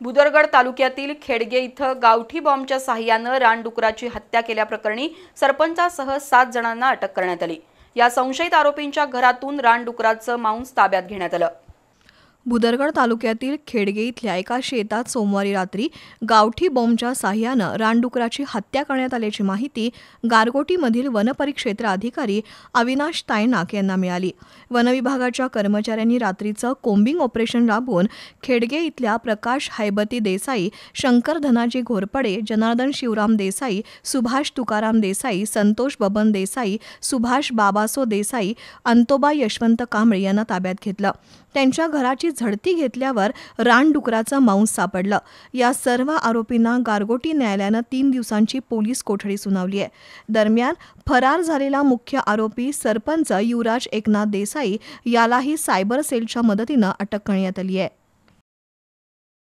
भुदरगड तालुक्यातील खेडगे इथं गावठी बॉम्बच्या साहाय्यानं रानडुकराची हत्या केल्याप्रकरणी सरपंचासह 7 जणांना अटक करण्यात आली। या संशयित आरोपींच्या घरातून रानडुकराचं मांस ताब्यात घेण्यात आलं। भुदरगड तालुक्यातील खेडगे इथल्या एका शेतात सोमवारी रात्री गावठी बॉम्बच्या साहाय्यानं रानडुकराची हत्या करण्यात आल्याची माहिती गारगोटीमधील वनपरिक्षेत्र अधिकारी अविनाश तायनाक यांना मिळाली। वनविभागाच्या कर्मचाऱ्यांनी रात्रीचं कोम्बिंग ऑपरेशन राबवून खेडगे इथल्या प्रकाश हैबती देसाई, शंकर धनाजी घोरपडे, जनार्दन शिवराम देसाई, सुभाष तुकाराम देसाई, संतोष बबन देसाई, सुभाष बाबासो देसाई, अंतोबा यशवंत कांबळे यांना ताब्यात घेतलं। त्यांच्या घराची झडती घेतल्यावर रानडुकराचं मांस सापडलं। या सर्व आरोपींना गारगोटी न्यायालयानं 3 दिवसांची पोलीस कोठडी सुनावली आहे। दरम्यान फरार झालेला मुख्य आरोपी सरपंच युवराज एकनाथ देसाई यालाही सायबर सेलच्या मदतीनं अटक करण्यात आली आहे।